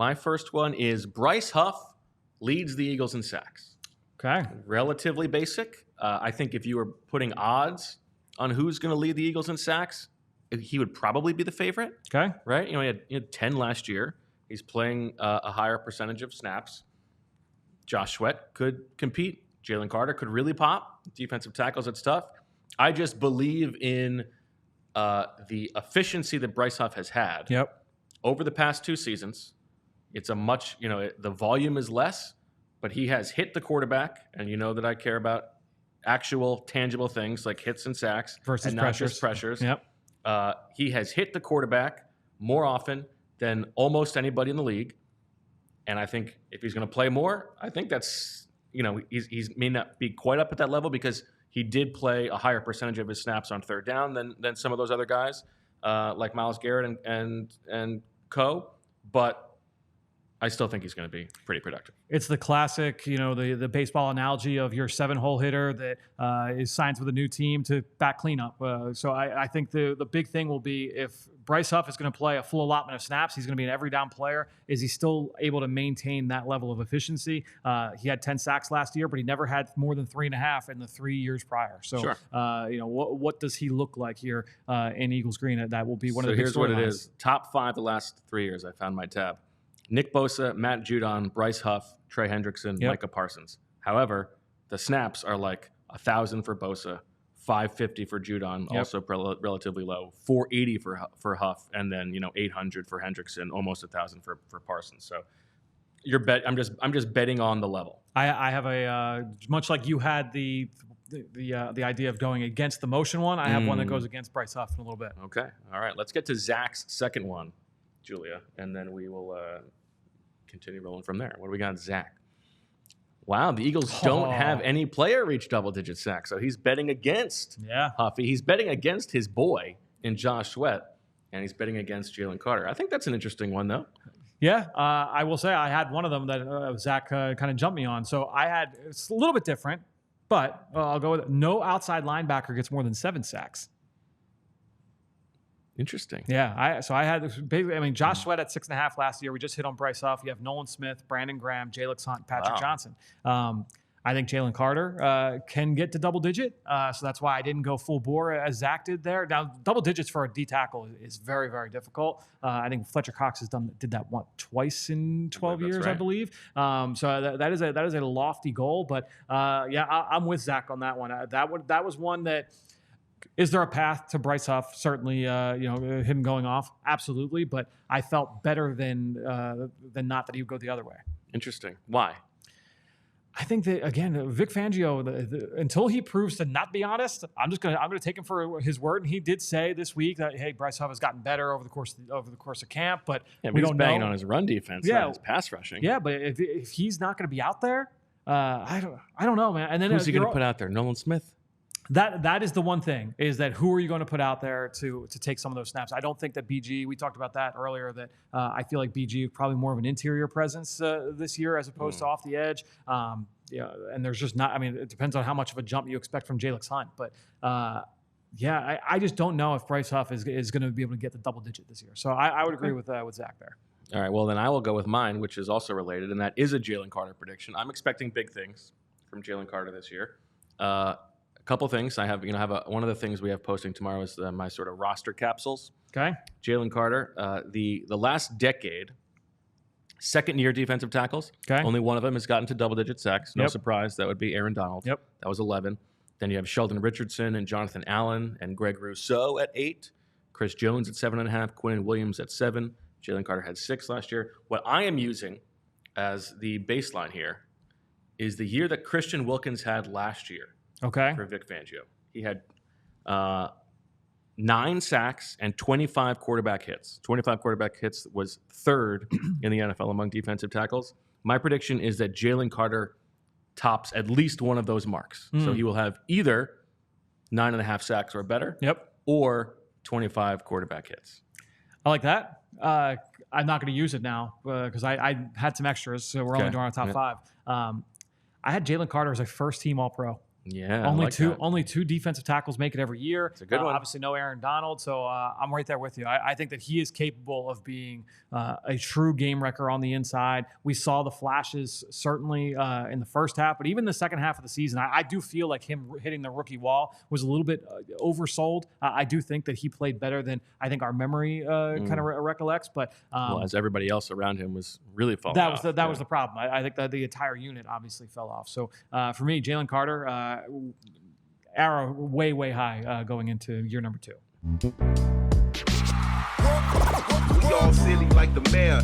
My first one is Bryce Huff leads the Eagles in sacks. Okay. Relatively basic. I think if you were putting odds on who's going to lead the Eagles in sacks, he would probably be the favorite. Okay. Right? He had 10 last year. He's playing a higher percentage of snaps. Josh Sweat could compete. Jalen Carter could really pop. Defensive tackles, it's tough. I just believe in the efficiency that Bryce Huff has had over the past 2 seasons. It's a much, the volume is less, but he has hit the quarterback, and you know that I care about actual tangible things like hits and sacks versus and not just pressures. Yep. He has hit the quarterback more often than almost anybody in the league. And I think if he's going to play more, I think that's, he's may not be quite up at that level because he did play a higher percentage of his snaps on third down than some of those other guys, like Myles Garrett and co. But I still think he's going to be pretty productive. It's the classic, the baseball analogy of your 7-hole hitter that is signs with a new team to back cleanup. So I think the big thing will be if Bryce Huff is going to play a full allotment of snaps, he's going to be an every down player. Is he still able to maintain that level of efficiency? He had 10 sacks last year, but he never had more than 3.5 in the 3 years prior. So, sure. What does he look like here in Eagles Green? That will be one of the big here's what it storylines. is. Top 5 the last 3 years. I found my tab. Nick Bosa, Matt Judon, Bryce Huff, Trey Hendrickson, Micah Parsons. However, the snaps are like 1,000 for Bosa, 550 for Judon, also relatively low, 480 for Huff, and then 800 for Hendrickson, almost 1,000 for Parsons. So I'm just betting on the level. I have a much like you had the idea of going against the motion one. I have one that goes against Bryce Huff in a little bit. Okay, all right. Let's get to Zach's second one, Julia, and then we will continue rolling from there. What do we got, Zach? Wow, the Eagles don't have any player reach double-digit sacks, so he's betting against Huffy. He's betting against his boy in Josh Sweat, and he's betting against Jalen Carter. I think that's an interesting one, though. Yeah, I will say I had one of them that Zach kind of jumped me on. So it's a little bit different, but I'll go with it. No outside linebacker gets more than 7 sacks. Interesting. Yeah. I had basically, Josh Sweat at 6.5 last year. We just hit on Bryce Huff. You have Nolan Smith, Brandon Graham, Jalix Hunt, Patrick Johnson. I think Jalen Carter can get to double digit. So that's why I didn't go full bore as Zach did there. Now, double digits for a D tackle is very, very difficult. I think Fletcher Cox did that twice in 12 years, right. I believe. So that is a lofty goal. But I'm with Zach on that one. That was one that. Is there a path to Bryce Huff? Certainly, him going off, absolutely. But I felt better than not that he would go the other way. Interesting. Why? I think that again, Vic Fangio, until he proves to not be honest, I'm gonna take him for his word. And he did say this week that Bryce Huff has gotten better over the course of camp, but we don't banging know on his run defense, not his pass rushing. Yeah, but if he's not going to be out there, I don't know, man. And then who's he going to put out there? Nolan Smith. That is the one thing, is that who are you going to put out there to take some of those snaps? I don't think that BG, we talked about that earlier, that I feel like BG is probably more of an interior presence this year as opposed to off the edge. And there's just not, it depends on how much of a jump you expect from Jalix Hunt. But I just don't know if Bryce Huff is going to be able to get the double digit this year. So I would agree with Zach there. All right, well, then I will go with mine, which is also related, and that is a Jalen Carter prediction. I'm expecting big things from Jalen Carter this year. A couple things. I have, one of the things we have posting tomorrow is my sort of roster capsules. Okay. Jalen Carter, the last decade, second-year defensive tackles. Okay. Only one of them has gotten to double-digit sacks. No surprise. That would be Aaron Donald. Yep. That was 11. Then you have Sheldon Richardson and Jonathan Allen and Greg Rousseau at 8. Chris Jones at 7.5. Quinnen Williams at 7. Jalen Carter had 6 last year. What I am using as the baseline here is the year that Christian Wilkins had last year. Okay. For Vic Fangio. He had 9 sacks and 25 quarterback hits. 25 quarterback hits was third in the NFL among defensive tackles. My prediction is that Jalen Carter tops at least one of those marks. So he will have either 9.5 sacks or better, or 25 quarterback hits. I like that. I'm not going to use it now because I had some extras, so we're only doing our top 5. I had Jalen Carter as a first-team All-Pro. Yeah, Only two defensive tackles make it every year. It's a good one. Obviously, no Aaron Donald, so I'm right there with you. I think that he is capable of being a true game wrecker on the inside. We saw the flashes certainly in the first half, but even the second half of the season, I do feel like him hitting the rookie wall was a little bit oversold. I do think that he played better than I think our memory kind of recollects. But as everybody else around him was really falling off. That was the problem. I think that the entire unit obviously fell off. So for me, Jalen Carter, arrow way high going into year number 2. We all silly like the mayor.